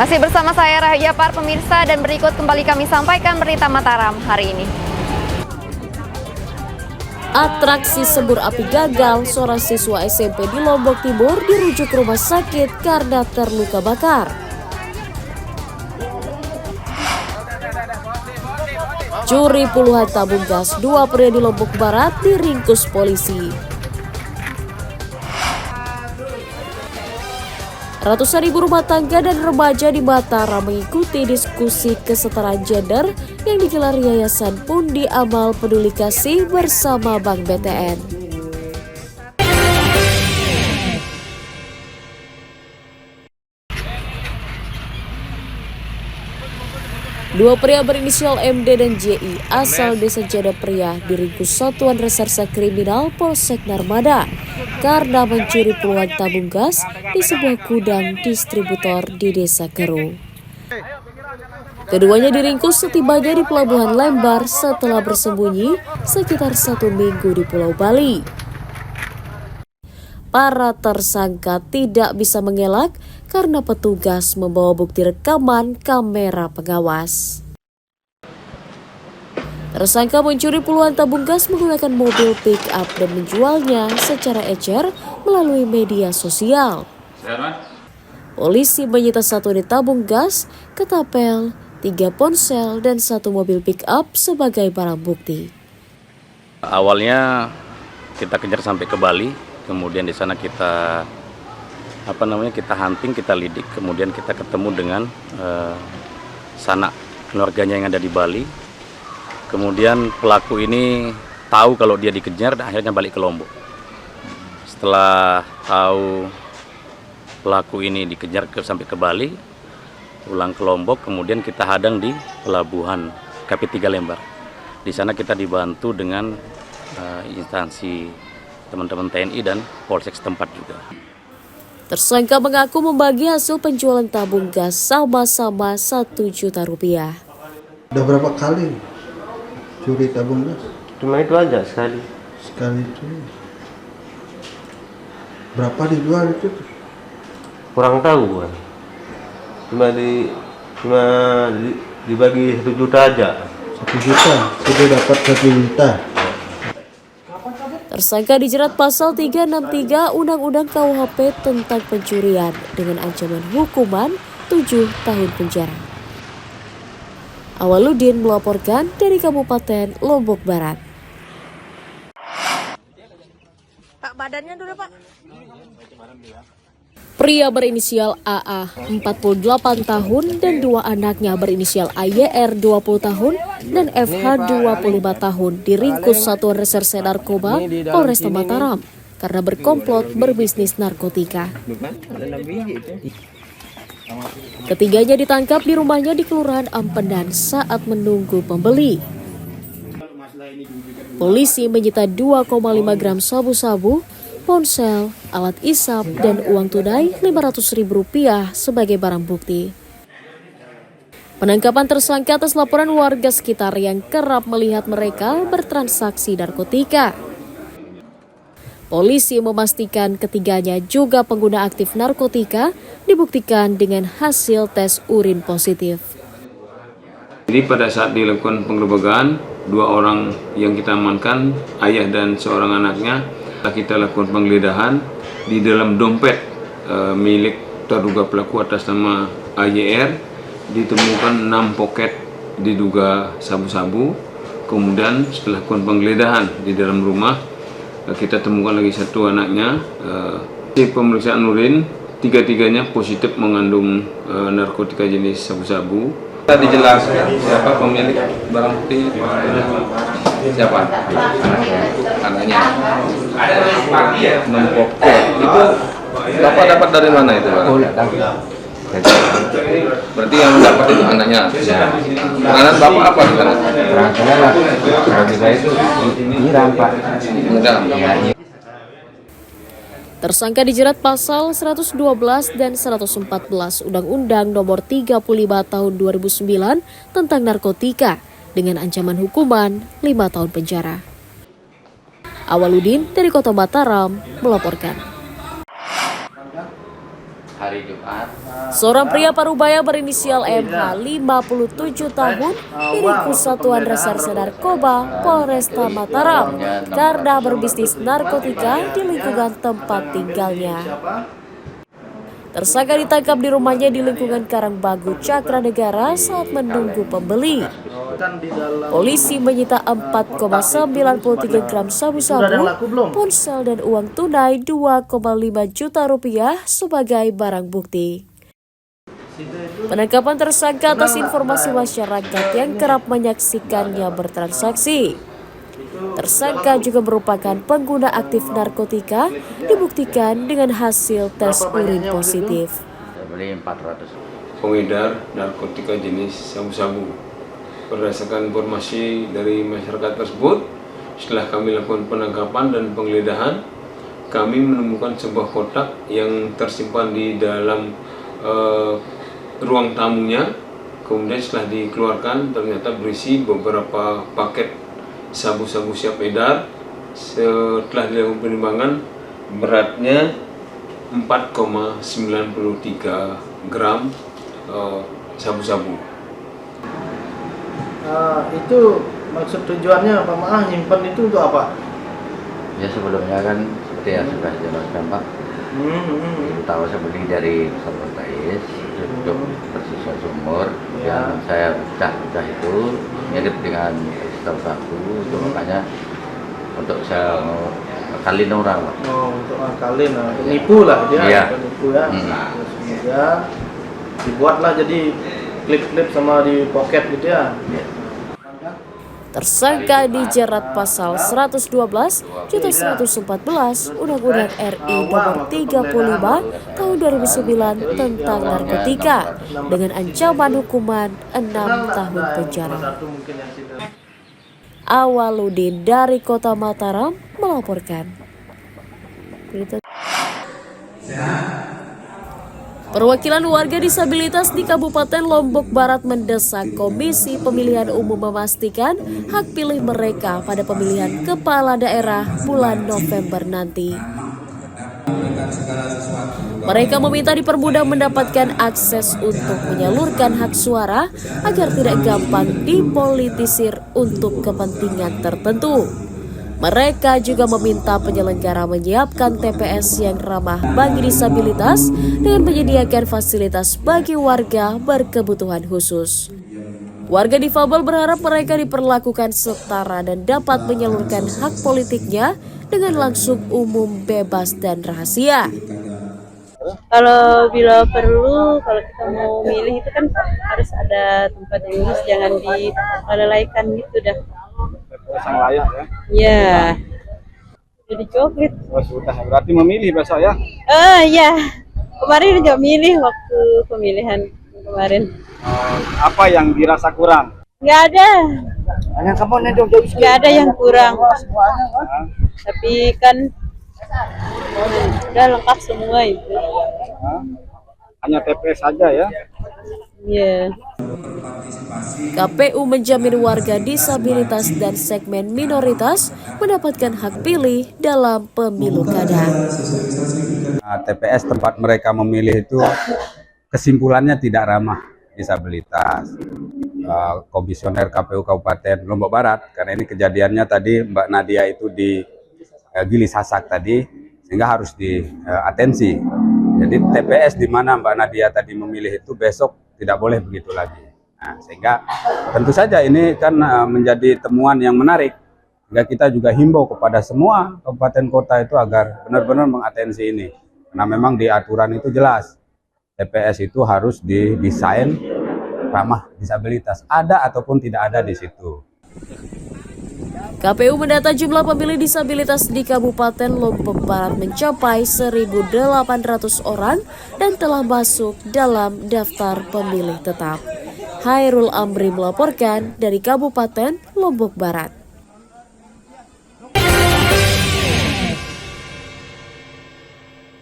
Masih bersama saya Rahayu Japar, pemirsa, dan berikut kembali kami sampaikan berita Mataram hari ini. Atraksi sembur api gagal, seorang siswa SMP di Lombok Timur dirujuk ke rumah sakit karena terluka bakar. Curi puluhan tabung gas, 2 pria di Lombok Barat diringkus polisi. Ratusan ribu rumah tangga dan remaja di Mataram mengikuti diskusi kesetaraan gender yang digelar Yayasan Pundi Amal Peduli Kasih bersama Bank BTN. Dua pria berinisial MD dan JI asal desa Jadapria diringkus Satuan Reserse Kriminal Polsek Narmada karena mencuri puluhan tabung gas di sebuah gudang distributor di Desa Keru. Keduanya diringkus setibanya di Pelabuhan Lembar setelah bersembunyi sekitar 1 minggu di Pulau Bali. Para tersangka tidak bisa mengelak karena petugas membawa bukti rekaman kamera pengawas. Tersangka mencuri puluhan tabung gas menggunakan mobil pick-up dan menjualnya secara ecer melalui media sosial. Polisi menyita 1 unit tabung gas, ketapel, 3 ponsel, dan 1 mobil pick-up sebagai barang bukti. Awalnya kita kejar sampai ke Bali, kemudian di sana kita kita hunting, kita lidik, kemudian kita ketemu dengan sanak keluarganya yang ada di Bali. Kemudian pelaku ini tahu kalau dia dikejar dan akhirnya balik ke Lombok. Setelah tahu pelaku ini dikejar sampai ke Bali, pulang ke Lombok, kemudian kita hadang di pelabuhan KP3 Lembar. Di sana kita dibantu dengan instansi teman-teman TNI dan Polsek setempat juga. Tersangka mengaku membagi hasil penjualan tabung gas sama-sama 1 juta rupiah. Udah berapa kali curi tabung gas? Cuma itu aja sekali. Sekali itu. Berapa dijual itu? Kurang tahu kan. Cuma dibagi 1 juta aja. 1 juta, sudah dapat 1 juta. Tersangka dijerat pasal 363 Undang-Undang KUHP tentang pencurian dengan ancaman hukuman 7 tahun penjara. Awaludin melaporkan dari Kabupaten Lombok Barat. Pak, badannya dulu, Pak. Pria berinisial AA 48 tahun dan 2 anaknya berinisial AYR 20 tahun dan FH 25 tahun diringkus Satuan Reserse Narkoba Polresta Mataram karena berkomplot berbisnis narkotika. Ketiganya ditangkap di rumahnya di Kelurahan Ampendan saat menunggu pembeli. Polisi menyita 2,5 gram sabu-sabu, ponsel, alat isap, dan uang tunai Rp500.000 sebagai barang bukti. Penangkapan tersangka atas laporan warga sekitar yang kerap melihat mereka bertransaksi narkotika. Polisi memastikan ketiganya juga pengguna aktif narkotika dibuktikan dengan hasil tes urin positif. Jadi pada saat dilakukan penggerebekan, 2 orang yang kita amankan, ayah dan seorang anaknya, kita lakukan penggeledahan di dalam dompet milik terduga pelaku atas nama AYR ditemukan 6 poket diduga sabu-sabu. Kemudian setelah lakukan penggeledahan di dalam rumah, kita temukan lagi 1 anaknya. Di pemeriksaan urin, 3-tiganya positif mengandung narkotika jenis sabu-sabu. Tadi dijelaskan siapa pemilik barang bukti? Siapa? Anaknya. 6 poket. Itu Bapak dapat dari mana itu? Berarti yang dapat itu anaknya. Anak Bapak apa di sana? Narkotika itu nyiram, Pak. Tersangka dijerat pasal 112 dan 114 Undang-Undang Nomor 35 Tahun 2009 tentang narkotika dengan ancaman hukuman 5 tahun penjara. Awaludin dari Kota Mataram melaporkan. hari Jumat. Seorang pria parubaya berinisial MH, 57 tahun, diringkus Satuan Reserse Narkoba Polresta Mataram karena berbisnis narkotika di lingkungan tempat tinggalnya. Tersangka ditangkap di rumahnya di lingkungan Karangbagu, Cakranegara saat menunggu pembeli. Polisi menyita 4,93 gram sabu-sabu, ponsel dan uang tunai 2,5 juta rupiah sebagai barang bukti. Penangkapan tersangka atas informasi masyarakat yang kerap menyaksikannya bertransaksi. Tersangka juga merupakan pengguna aktif narkotika, dibuktikan dengan hasil tes urin positif. Beli 400. Pengedar narkotika jenis sabu-sabu. Berdasarkan informasi dari masyarakat tersebut, setelah kami lakukan penangkapan dan penggeledahan, kami menemukan sebuah kotak yang tersimpan di dalam ruang tamunya. Kemudian setelah dikeluarkan, ternyata berisi beberapa paket sabu-sabu siap edar. Setelah dilakukan penimbangan, beratnya 4,93 gram sabu-sabu. Itu maksud tujuannya Pak Maah nyimpen itu untuk apa? Ya sebelumnya kan seperti yang sudah dijelaskan Pak. Tahu saya beli dari Sabotais untuk bersisa sumur, kemudian saya pecah itu mirip dengan sabu-sabu, itu makanya untuk saya ngakalin orang Pak. Oh, untuk ngakalin, nipu lah dia, iya. Nipu ya. Terus kemudian dibuatlah jadi klip-klip sama di pocket gitu ya. Tersangka dijerat pasal 112/114 Undang-Undang RI Nomor 35 Tahun 2009 tentang narkotika dengan ancaman hukuman 6 tahun penjara. Awaludin dari Kota Mataram melaporkan. Perwakilan warga disabilitas di Kabupaten Lombok Barat mendesak Komisi Pemilihan Umum memastikan hak pilih mereka pada pemilihan kepala daerah bulan November nanti. Mereka meminta dipermudah mendapatkan akses untuk menyalurkan hak suara agar tidak gampang dipolitisir untuk kepentingan tertentu. Mereka juga meminta penyelenggara menyiapkan TPS yang ramah bagi disabilitas dengan menyediakan fasilitas bagi warga berkebutuhan khusus. Warga difabel berharap mereka diperlakukan setara dan dapat menyalurkan hak politiknya dengan langsung, umum, bebas, dan rahasia. Kalau bila perlu, kalau kita mau milih itu kan harus ada tempat yang khusus, jangan dilalaikan gitu dah. Sang layak ya? Iya. Jadi coklat. Oh sudah, berarti memilih besok ya? Iya. Kemarin juga milih waktu pemilihan kemarin. Apa yang dirasa kurang? Nggak ada. Nggak ada yang kurang. Tapi kan udah lengkap semua itu. Hanya TPS saja ya? Iya. KPU menjamin warga disabilitas dan segmen minoritas mendapatkan hak pilih dalam pemilu kada. TPS tempat mereka memilih itu kesimpulannya tidak ramah disabilitas. Komisioner KPU Kabupaten Lombok Barat, karena ini kejadiannya tadi Mbak Nadia itu di Gili Sasak tadi, sehingga harus diatensi. Jadi TPS di mana Mbak Nadia tadi memilih itu besok tidak boleh begitu lagi. Nah, sehingga tentu saja ini kan menjadi temuan yang menarik. Sehingga kita juga himbau kepada semua kabupaten kota itu agar benar-benar mengatensi ini. Karena memang di aturan itu jelas, TPS itu harus didesain ramah disabilitas. Ada ataupun tidak ada di situ. KPU mendata jumlah pemilih disabilitas di Kabupaten Lombok Barat mencapai 1.800 orang dan telah masuk dalam daftar pemilih tetap. Hairul Amri melaporkan dari Kabupaten Lombok Barat.